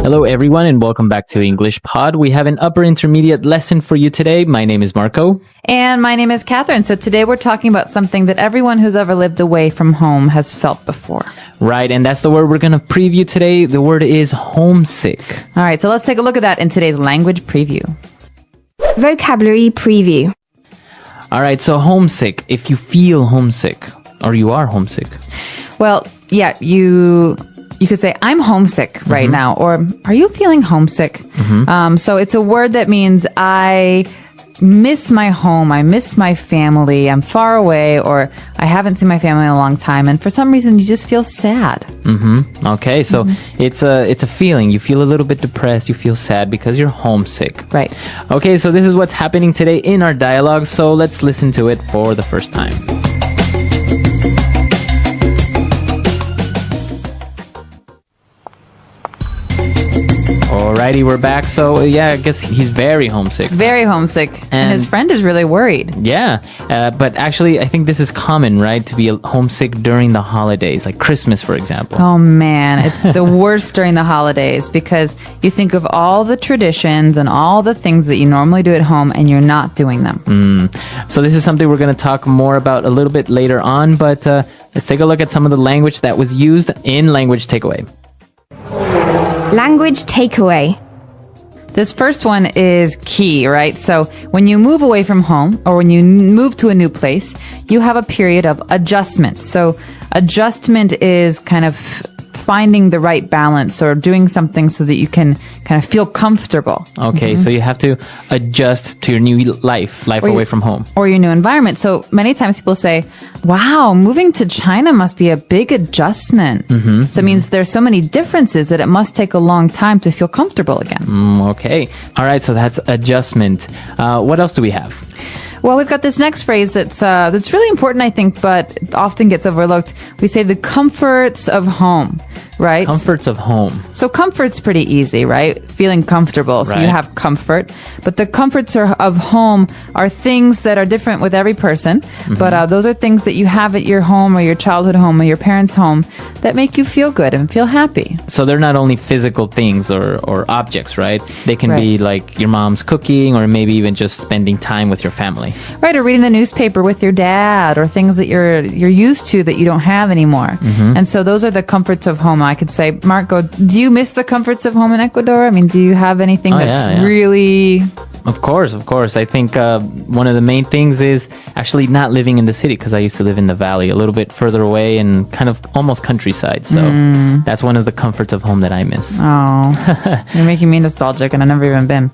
Hello, everyone, and welcome back to English Pod. We have an upper intermediate lesson for you today. My name is Marco. And my name is Catherine. So today we're talking about something that everyone who's ever lived away from home has felt before. Right, and that's the word we're going to preview today. The word is homesick. All right, so let's take a look at that in today's language preview. Vocabulary preview. All right, so homesick. If you feel homesick or you are homesick. Well, yeah, you could say, I'm homesick right now, or are you feeling homesick? So it's a word that means I miss my home, I miss my family, I'm far away, or I haven't seen my family in a long time, and for some reason you just feel sad. Okay, so it's a feeling. You feel a little bit depressed, you feel sad because you're homesick. Right. Okay, so this is what's happening today in our dialogue, so let's listen to it for the first time. Alrighty, we're back. So, yeah, I guess he's very homesick. Very homesick. And his friend is really worried. Yeah, but actually, I think this is common, right? To be homesick during the holidays, like Christmas, for example. Oh, man. It's the worst during the holidays because you think of all the traditions and all the things that you normally do at home and you're not doing them. So this is something we're going to talk more about a little bit later on, but let's take a look at some of the language that was used in Language Takeaway. Language takeaway. This first one is key, right? So when you move away from home or when you move to a new place, you have a period of adjustment. So adjustment is kind of finding the right balance or doing something so that you can kind of feel comfortable. Okay, so you have to adjust to your new life away from home. Or your new environment. So many times people say, wow, moving to China must be a big adjustment. So it means there's so many differences that it must take a long time to feel comfortable again. Okay, all right, so that's adjustment. What else do we have? Well, we've got this next phrase that's really important, I think, but often gets overlooked. We say the comforts of home, right? Comforts of home. So comfort's pretty easy, right? Feeling comfortable. So you Right. have comfort. But the comforts of home are things that are different with every person. But those are things that you have at your home or your childhood home or your parents' home that make you feel good and feel happy. So they're not only physical things or objects, right? They can Right. be like your mom's cooking or maybe even just spending time with your family. Right, or reading the newspaper with your dad, or things that you're used to that you don't have anymore. And so those are the comforts of home. I could say, Marco, do you miss the comforts of home in Ecuador? I mean, do you have anything that's really... Of course. I think one of the main things is actually not living in the city because I used to live in the valley, a little bit further away and kind of almost countryside. So that's one of the comforts of home that I miss. Oh, you're making me nostalgic and I've never even been.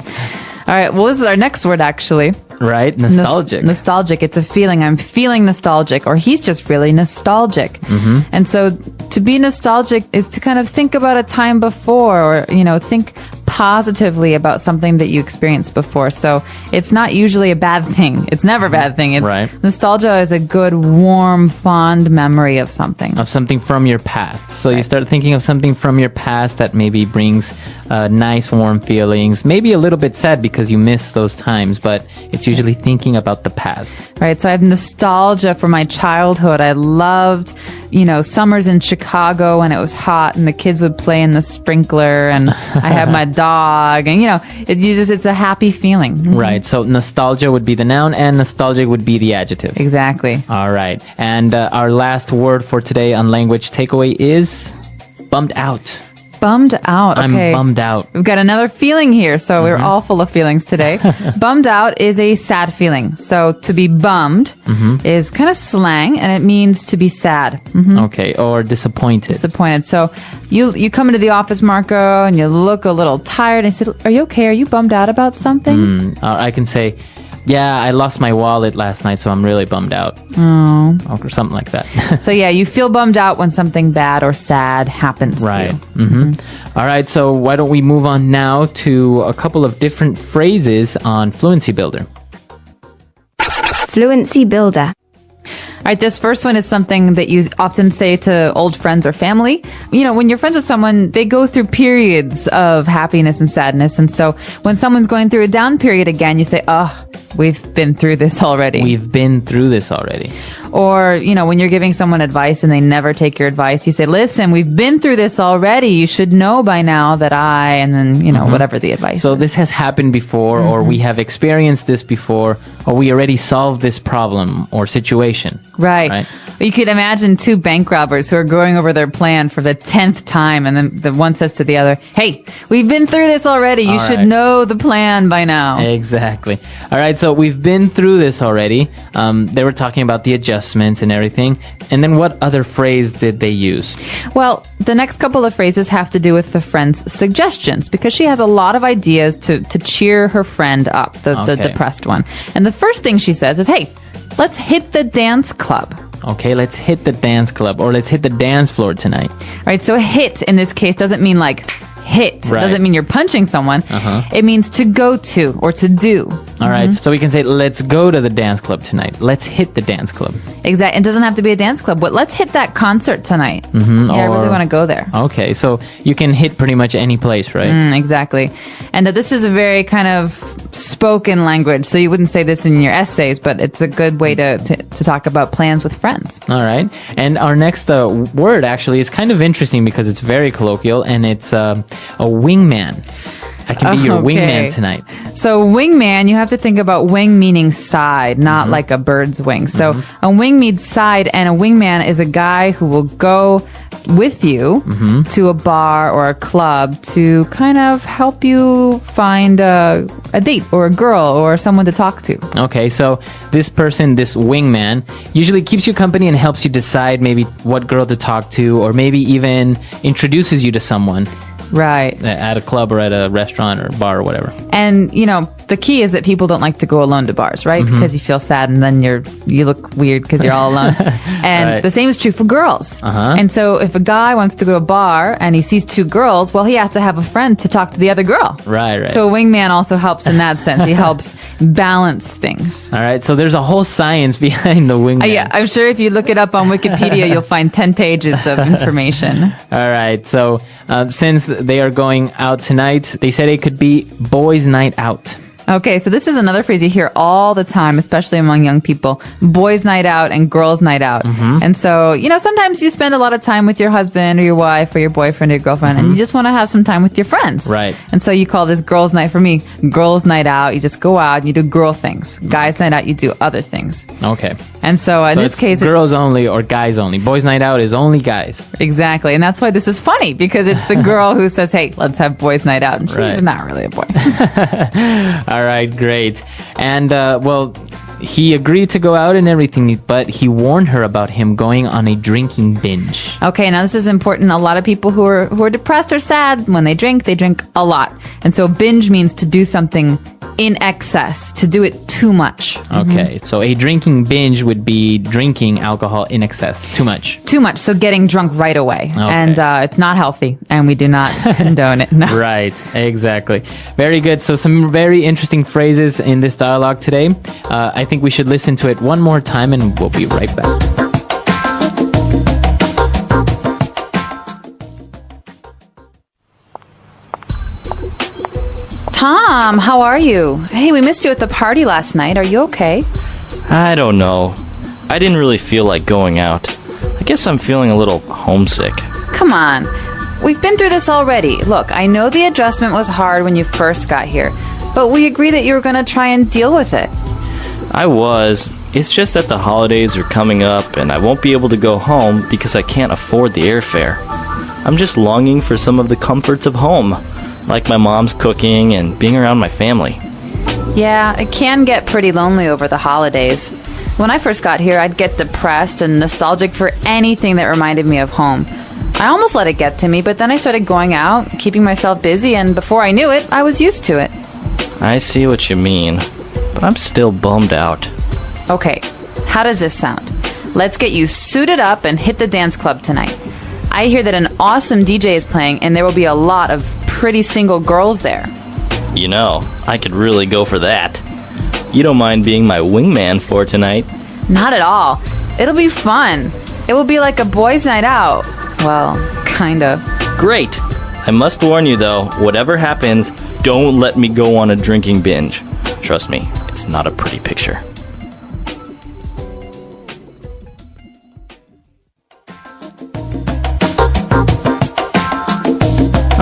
All right, well, this is our next word, actually. Right? Nostalgic. Nostalgic. It's a feeling. I'm feeling nostalgic, or he's just really nostalgic. And so to be nostalgic is to kind of think about a time before, or, think positively about something that you experienced before. So it's not usually a bad thing. It's never a bad thing. It's Right. Nostalgia is a good, warm, fond memory of something. Of something from your past. So you start thinking of something from your past that maybe brings nice, warm feelings. Maybe a little bit sad because you miss those times, but it's usually thinking about the past. Right. So I have nostalgia for my childhood. I loved, summers in Chicago when it was hot and the kids would play in the sprinkler and I had my dog and, it's a happy feeling. Right. So nostalgia would be the noun and nostalgic would be the adjective. Exactly. All right. And our last word for today on Language Takeaway is bummed out. Bummed out. Okay. I'm bummed out. We've got another feeling here. So we're all full of feelings today. Bummed out is a sad feeling. So to be bummed is kind of slang and it means to be sad. Okay. Or disappointed. Disappointed. So you come into the office, Marco, and you look a little tired. I said, are you okay? Are you bummed out about something? I can say, yeah, I lost my wallet last night, so I'm really bummed out. Oh. Or something like that. So yeah, you feel bummed out when something bad or sad happens Right. to you. All right, so why don't we move on now to a couple of different phrases on Fluency Builder. Fluency builder. All right, this first one is something that you often say to old friends or family. When you're friends with someone, they go through periods of happiness and sadness. And so when someone's going through a down period again, you say, oh, we've been through this already. We've been through this already. Or, when you're giving someone advice and they never take your advice, you say, listen, we've been through this already. You should know by now that and then, whatever the advice So is. this has happened before, or we have experienced this before, or we already solved this problem or situation. Right. You could imagine two bank robbers who are going over their plan for the 10th time, and then the one says to the other, hey, we've been through this already. You should know the plan by now. Exactly. All right, so we've been through this already. They were talking about the adjustments and everything. And then what other phrase did they use? Well, the next couple of phrases have to do with the friend's suggestions, because she has a lot of ideas to cheer her friend up, the depressed one. And the first thing she says is, hey, let's hit the dance club. Okay, let's hit the dance club, or let's hit the dance floor tonight. All right, so hit in this case doesn't mean like hit. Right. It doesn't mean you're punching someone. It means to go to or to do. All right, so we can say, let's go to the dance club tonight. Let's hit the dance club. Exactly. It doesn't have to be a dance club, but let's hit that concert tonight. Yeah, I really want to go there. Okay, so you can hit pretty much any place, right? Exactly. And this is a very kind of spoken language, so you wouldn't say this in your essays, but it's a good way to talk about plans with friends. All right. And our next word actually is kind of interesting because it's very colloquial, and it's a wingman. I can be your wingman tonight. So wingman, you have to think about wing meaning side, not like a bird's wing. So a wing means side, and a wingman is a guy who will go with you to a bar or a club to kind of help you find a date or a girl or someone to talk to. Okay, so this person, this wingman, usually keeps you company and helps you decide maybe what girl to talk to, or maybe even introduces you to someone. Right. At a club or at a restaurant or bar or whatever. And, the key is that people don't like to go alone to bars, right? Because you feel sad and then you look weird because you're all alone. And the same is true for girls. And so if a guy wants to go to a bar and he sees two girls, well, he has to have a friend to talk to the other girl. Right. So a wingman also helps in that sense. He helps balance things. All right, so there's a whole science behind the wingman. Yeah, I'm sure if you look it up on Wikipedia, you'll find 10 pages of information. All right, so since they are going out tonight, they said it could be boys' night out. Okay, so this is another phrase you hear all the time, especially among young people. Boys' night out and girls' night out. And so, sometimes you spend a lot of time with your husband or your wife or your boyfriend or your girlfriend, and you just want to have some time with your friends. Right. And so you call this girls' night. For me, girls' night out, you just go out and you do girl things. Guys' night out, you do other things. Okay. And so in this case, girls only or guys only. Boys' night out is only guys. Exactly. And that's why this is funny, because it's the girl who says, hey, let's have boys' night out. And she's not really a boy. All right, great. And, he agreed to go out and everything, but he warned her about him going on a drinking binge. Okay, now this is important. A lot of people who are depressed or sad, when they drink a lot. And so binge means to do something in excess, to do it too much. Okay, so a drinking binge would be drinking alcohol in excess, too much. Too much, so getting drunk right away. Okay. And it's not healthy, and we do not condone it. No. Right, exactly. Very good. So some very interesting phrases in this dialogue today. I think we should listen to it one more time, and we'll be right back. Tom, how are you? Hey, we missed you at the party last night. Are you okay? I don't know. I didn't really feel like going out. I guess I'm feeling a little homesick. Come on. We've been through this already. Look, I know the adjustment was hard when you first got here, but we agreed that you were going to try and deal with it. I was. It's just that the holidays are coming up and I won't be able to go home because I can't afford the airfare. I'm just longing for some of the comforts of home, like my mom's cooking and being around my family. Yeah, it can get pretty lonely over the holidays. When I first got here, I'd get depressed and nostalgic for anything that reminded me of home. I almost let it get to me, but then I started going out, keeping myself busy, and before I knew it, I was used to it. I see what you mean, but I'm still bummed out. Okay, how does this sound? Let's get you suited up and hit the dance club tonight. I hear that an awesome DJ is playing, and there will be a lot of pretty single girls there. You know, I could really go for that. You don't mind being my wingman for tonight? Not at all. It'll be fun. It will be like a boys' night out. Well, kind of. Great! I must warn you though, whatever happens, don't let me go on a drinking binge. Trust me, it's not a pretty picture.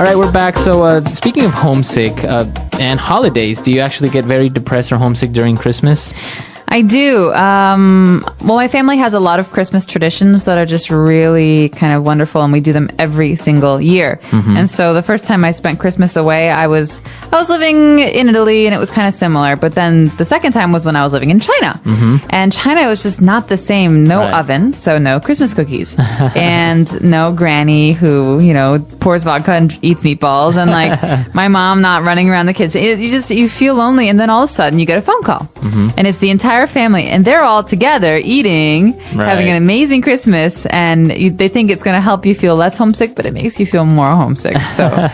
All right, we're back. So, speaking of homesick and holidays, do you actually get very depressed or homesick during Christmas? I do. Well, my family has a lot of Christmas traditions that are just really kind of wonderful, and we do them every single year. And so the first time I spent Christmas away, I was living in Italy, and it was kind of similar. But then the second time was when I was living in China, and China was just not the same. No Right. oven, so no Christmas cookies, and no granny who pours vodka and eats meatballs, and like my mom not running around the kitchen. You feel lonely, and then all of a sudden you get a phone call, and it's the entire family, and they're all together eating, having an amazing Christmas, and they think it's going to help you feel less homesick, but it makes you feel more homesick. So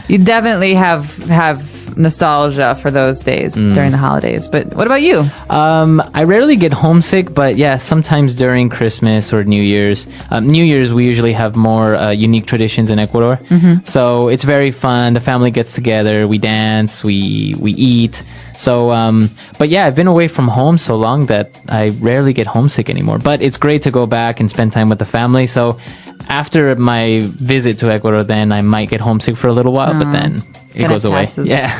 you definitely have nostalgia for those days during the holidays. But what about you? I rarely get homesick, but yeah, sometimes during Christmas or New Year's. New Year's, we usually have more unique traditions in Ecuador. So it's very fun. The family gets together, we dance, we eat. So, but yeah, I've been away from home so long that I rarely get homesick anymore. But it's great to go back and spend time with the family. So after my visit to Ecuador, then I might get homesick for a little while, but then it goes away. passes. Yeah.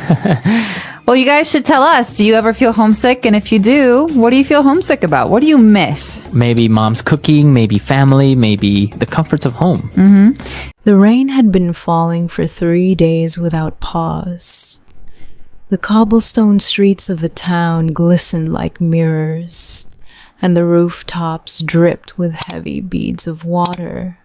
Well, you guys should tell us, do you ever feel homesick? And if you do, what do you feel homesick about? What do you miss? Maybe mom's cooking, maybe family, maybe the comforts of home. The rain had been falling for 3 days without pause. The cobblestone streets of the town glistened like mirrors, and the rooftops dripped with heavy beads of water.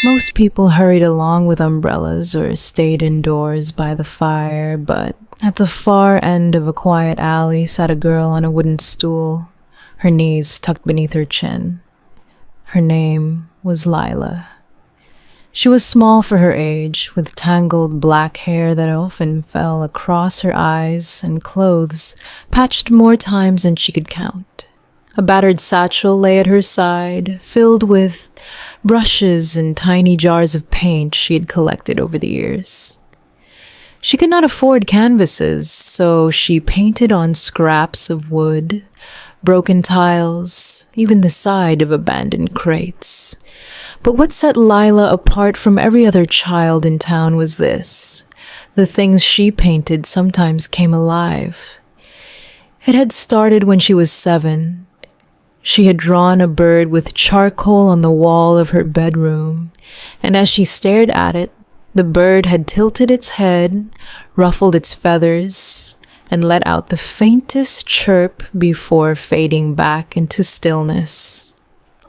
Most people hurried along with umbrellas or stayed indoors by the fire, but at the far end of a quiet alley sat a girl on a wooden stool, her knees tucked beneath her chin. Her name was Lila. She was small for her age, with tangled black hair that often fell across her eyes and clothes patched more times than she could count. A battered satchel lay at her side, filled with brushes and tiny jars of paint she had collected over the years. She could not afford canvases, so she painted on scraps of wood, broken tiles, even the side of abandoned crates. But what set Lila apart from every other child in town was this: the things she painted sometimes came alive. It had started when she was 7. She had drawn a bird with charcoal on the wall of her bedroom, and as she stared at it, the bird had tilted its head, ruffled its feathers, and let out the faintest chirp before fading back into stillness.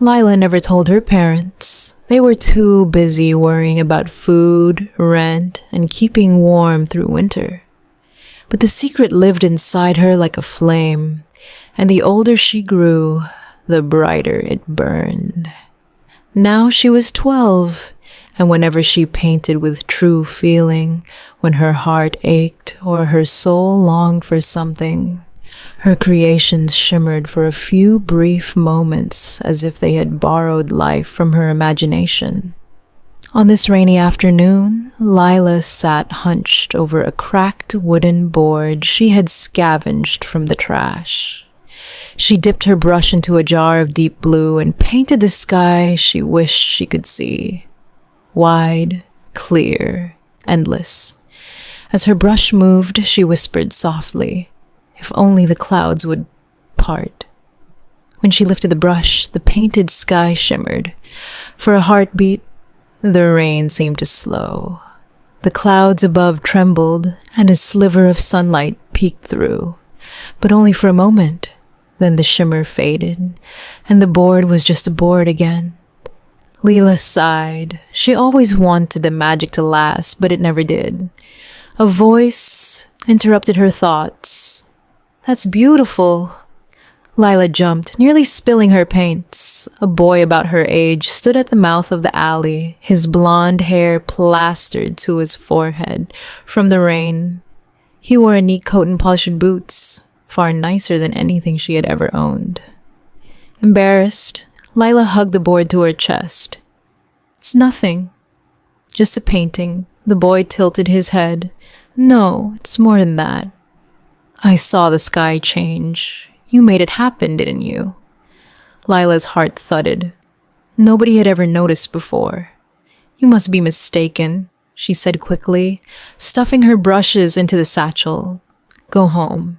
Lila never told her parents. They were too busy worrying about food, rent, and keeping warm through winter. But the secret lived inside her like a flame, and the older she grew, the brighter it burned. Now she was 12, and whenever she painted with true feeling, when her heart ached or her soul longed for something, her creations shimmered for a few brief moments as if they had borrowed life from her imagination. On this rainy afternoon, Lila sat hunched over a cracked wooden board she had scavenged from the trash. She dipped her brush into a jar of deep blue and painted the sky she wished she could see. Wide, clear, endless. As her brush moved, she whispered softly, "If only the clouds would part." When she lifted the brush, the painted sky shimmered. For a heartbeat, the rain seemed to slow. The clouds above trembled, and a sliver of sunlight peeked through. But only for a moment. Then the shimmer faded, and the board was just a board again. Lila sighed. She always wanted the magic to last, but it never did. A voice interrupted her thoughts. "That's beautiful." Lila jumped, nearly spilling her paints. A boy about her age stood at the mouth of the alley, his blonde hair plastered to his forehead from the rain. He wore a neat coat and polished boots, far nicer than anything she had ever owned. Embarrassed, Lila hugged the board to her chest. "It's nothing. Just a painting." The boy tilted his head. "No, it's more than that. I saw the sky change. You made it happen, didn't you?" Lila's heart thudded. Nobody had ever noticed before. "You must be mistaken. she said quickly, stuffing her brushes into the satchel. Go home.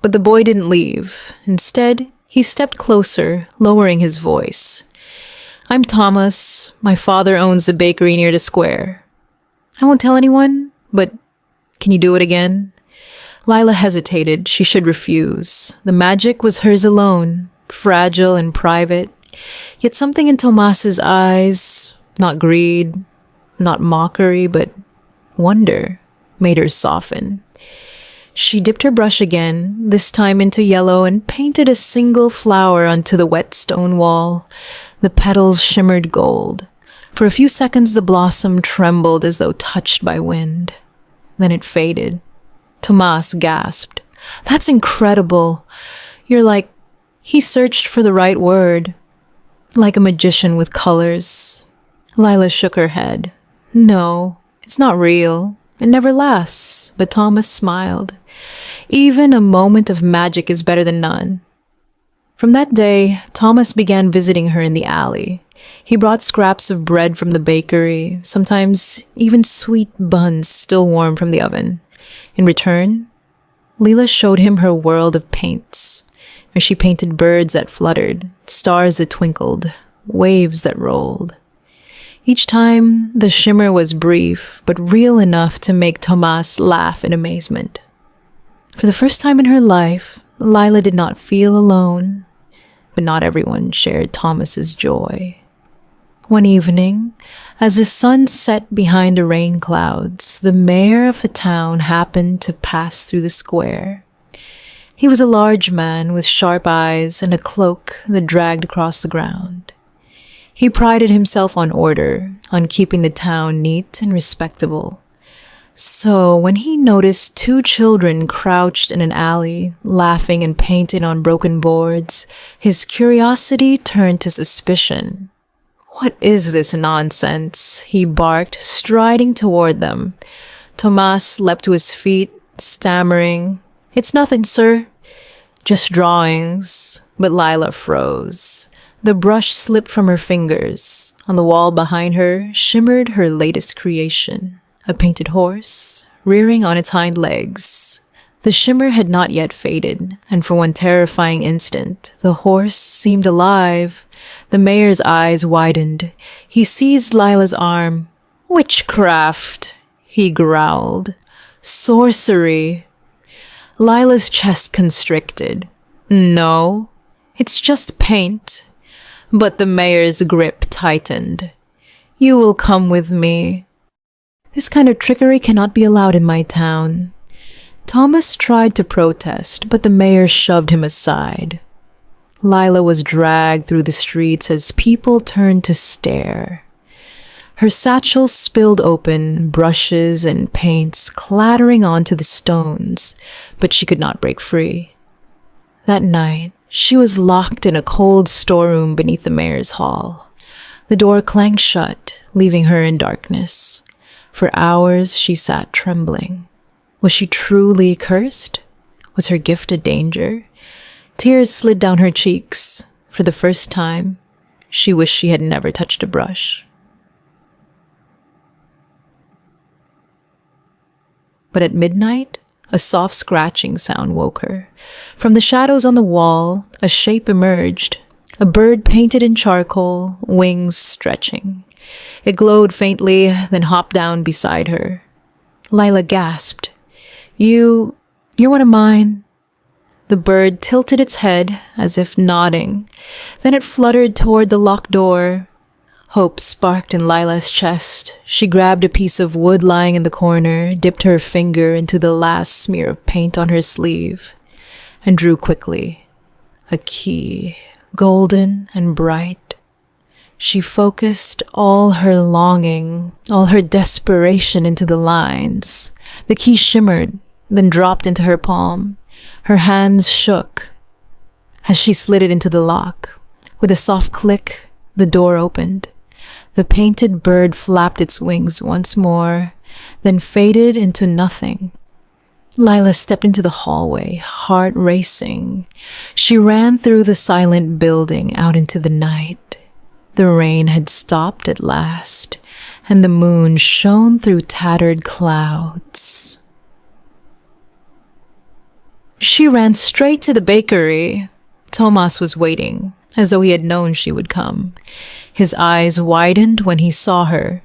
But the boy didn't leave. Instead, he stepped closer, lowering his voice. I'm Thomas. My father owns the bakery near the square. I won't tell anyone, but can you do it again? Lila hesitated. She should refuse. The magic was hers alone, fragile and private. Yet something in Tomas's eyes, not greed, not mockery, but wonder, made her soften. She dipped her brush again, this time into yellow, and painted a single flower onto the wet stone wall. The petals shimmered gold. For a few seconds, the blossom trembled as though touched by wind. Then it faded. Tomas gasped. That's incredible. You're like... He searched for the right word. Like a magician with colors. Lila shook her head. No, it's not real. It never lasts. But Thomas smiled. Even a moment of magic is better than none. From that day, Thomas began visiting her in the alley. He brought scraps of bread from the bakery, sometimes even sweet buns still warm from the oven. In return, Lila showed him her world of paints, where she painted birds that fluttered, stars that twinkled, waves that rolled. Each time, the shimmer was brief, but real enough to make Tomas laugh in amazement. For the first time in her life, Lila did not feel alone, but not everyone shared Thomas's joy. One evening, as the sun set behind the rain clouds, the mayor of the town happened to pass through the square. He was a large man with sharp eyes and a cloak that dragged across the ground. He prided himself on order, on keeping the town neat and respectable. So when he noticed two children crouched in an alley, laughing and painting on broken boards, his curiosity turned to suspicion. What is this nonsense? He barked, striding toward them. Tomas leapt to his feet, stammering, It's nothing, sir. Just drawings. But Lila froze. The brush slipped from her fingers. On the wall behind her shimmered her latest creation, a painted horse, rearing on its hind legs. The shimmer had not yet faded, and for one terrifying instant, the horse seemed alive. The mayor's eyes widened. He seized Lila's arm. Witchcraft, he growled. Sorcery. Lila's chest constricted. No, it's just paint. But the mayor's grip tightened. You will come with me. This kind of trickery cannot be allowed in my town. Thomas tried to protest, but the mayor shoved him aside. Lila was dragged through the streets as people turned to stare. Her satchel spilled open, brushes and paints clattering onto the stones, but she could not break free. That night, she was locked in a cold storeroom beneath the mayor's hall. The door clanged shut, leaving her in darkness. For hours, she sat trembling. Was she truly cursed? Was her gift a danger? Tears slid down her cheeks. For the first time, she wished she had never touched a brush. But at midnight, a soft scratching sound woke her. From the shadows on the wall, a shape emerged. A bird painted in charcoal, wings stretching. It glowed faintly, then hopped down beside her. Lila gasped. You're one of mine. The bird tilted its head, as if nodding. Then it fluttered toward the locked door. Hope sparked in Lila's chest. She grabbed a piece of wood lying in the corner, dipped her finger into the last smear of paint on her sleeve, and drew quickly. A key, golden and bright. She focused all her longing, all her desperation into the lines. The key shimmered, then dropped into her palm. Her hands shook as she slid it into the lock. With a soft click, the door opened. The painted bird flapped its wings once more, then faded into nothing. Lila stepped into the hallway, heart racing. She ran through the silent building out into the night. The rain had stopped at last, and the moon shone through tattered clouds. She ran straight to the bakery. Tomas was waiting, as though he had known she would come. His eyes widened when he saw her.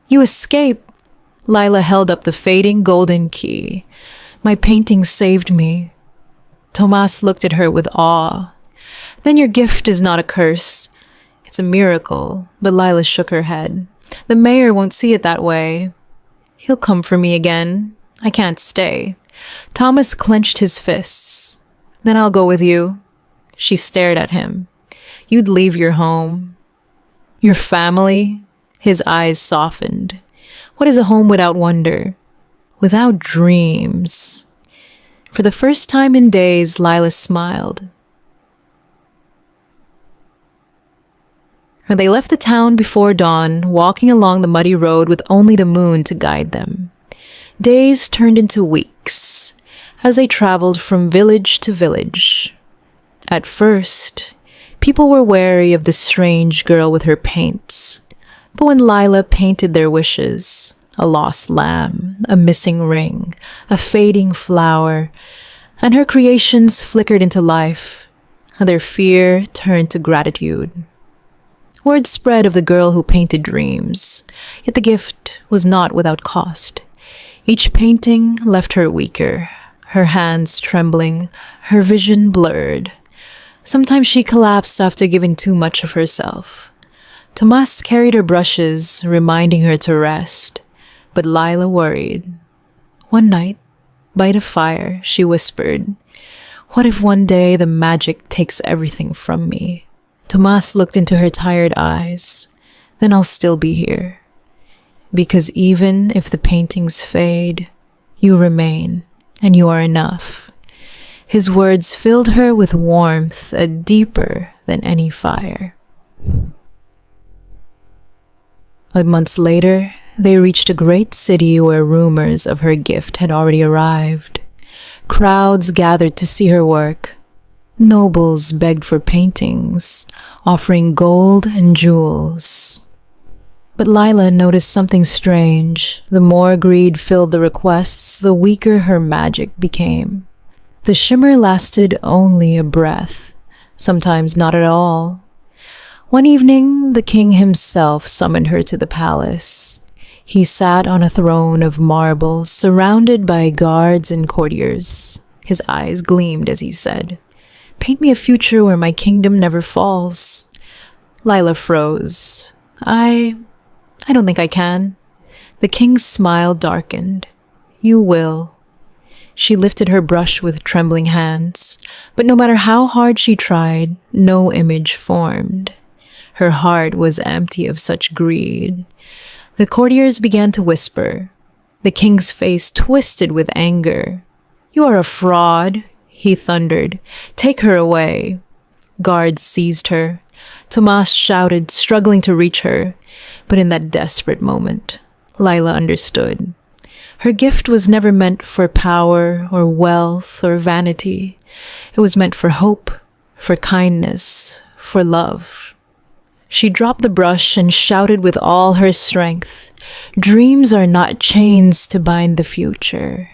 "You escaped." Lila held up the fading golden key. "My painting saved me." Tomas looked at her with awe. "Then your gift is not a curse. It's a miracle." But Lila shook her head. "The mayor won't see it that way. He'll come for me again. I can't stay." Thomas clenched his fists. "Then I'll go with you." She stared at him. "You'd leave your home. Your family?" His eyes softened. "What is a home without wonder? Without dreams?" For the first time in days, Lila smiled. They left the town before dawn, walking along the muddy road with only the moon to guide them. Days turned into weeks as they traveled from village to village. At first, people were wary of the strange girl with her paints. But when Lila painted their wishes, a lost lamb, a missing ring, a fading flower, and her creations flickered into life, their fear turned to gratitude. Word spread of the girl who painted dreams, yet the gift was not without cost. Each painting left her weaker, her hands trembling, her vision blurred. Sometimes she collapsed after giving too much of herself. Tomas carried her brushes, reminding her to rest, but Lila worried. One night, by the fire, she whispered, "What if one day the magic takes everything from me?" Tomas looked into her tired eyes. "Then I'll still be here. Because even if the paintings fade, you remain, and you are enough." His words filled her with warmth, deeper than any fire. But months later, they reached a great city where rumors of her gift had already arrived. Crowds gathered to see her work. Nobles begged for paintings, offering gold and jewels. But Lila noticed something strange. The more greed filled the requests, the weaker her magic became. The shimmer lasted only a breath, sometimes not at all. One evening, the king himself summoned her to the palace. He sat on a throne of marble, surrounded by guards and courtiers. His eyes gleamed as he said, "Paint me a future where my kingdom never falls." Lila froze. I don't think I can." The king's smile darkened. "You will." She lifted her brush with trembling hands, but no matter how hard she tried, no image formed. Her heart was empty of such greed. The courtiers began to whisper. The king's face twisted with anger. "You are a fraud," he thundered. "Take her away." Guards seized her. Tomas shouted, struggling to reach her. But in that desperate moment, Lila understood. Her gift was never meant for power or wealth or vanity. It was meant for hope, for kindness, for love. She dropped the brush and shouted with all her strength, "Dreams are not chains to bind the future.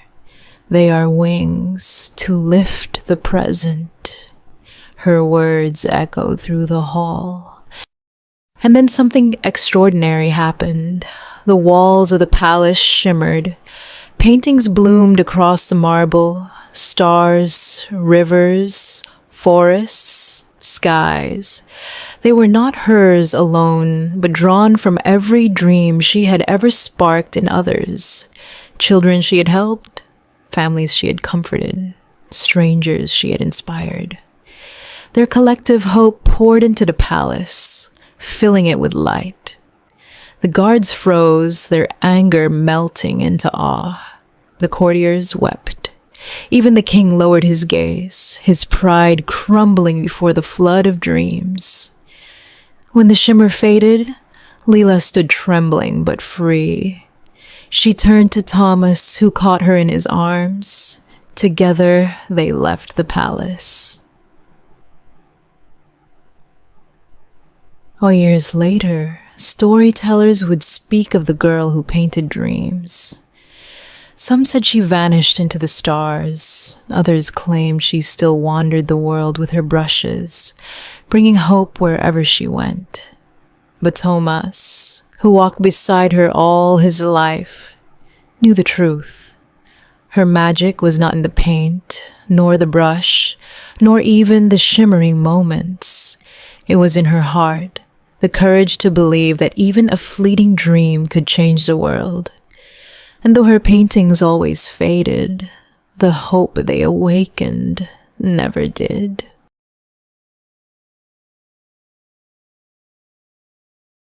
They are wings to lift the present." Her words echoed through the hall. And then something extraordinary happened. The walls of the palace shimmered. Paintings bloomed across the marble. Stars, rivers, forests, skies. They were not hers alone, but drawn from every dream she had ever sparked in others. Children she had helped, families she had comforted, strangers she had inspired. Their collective hope poured into the palace, filling it with light. The guards froze, their anger melting into awe. The courtiers wept. Even the king lowered his gaze, his pride crumbling before the flood of dreams. When the shimmer faded, Lila stood trembling but free. She turned to Thomas, who caught her in his arms. Together, they left the palace. Years later, storytellers would speak of the girl who painted dreams. Some said she vanished into the stars. Others claimed she still wandered the world with her brushes, bringing hope wherever she went. But Thomas, who walked beside her all his life, knew the truth. Her magic was not in the paint, nor the brush, nor even the shimmering moments. It was in her heart, the courage to believe that even a fleeting dream could change the world. And though her paintings always faded, the hope they awakened never did.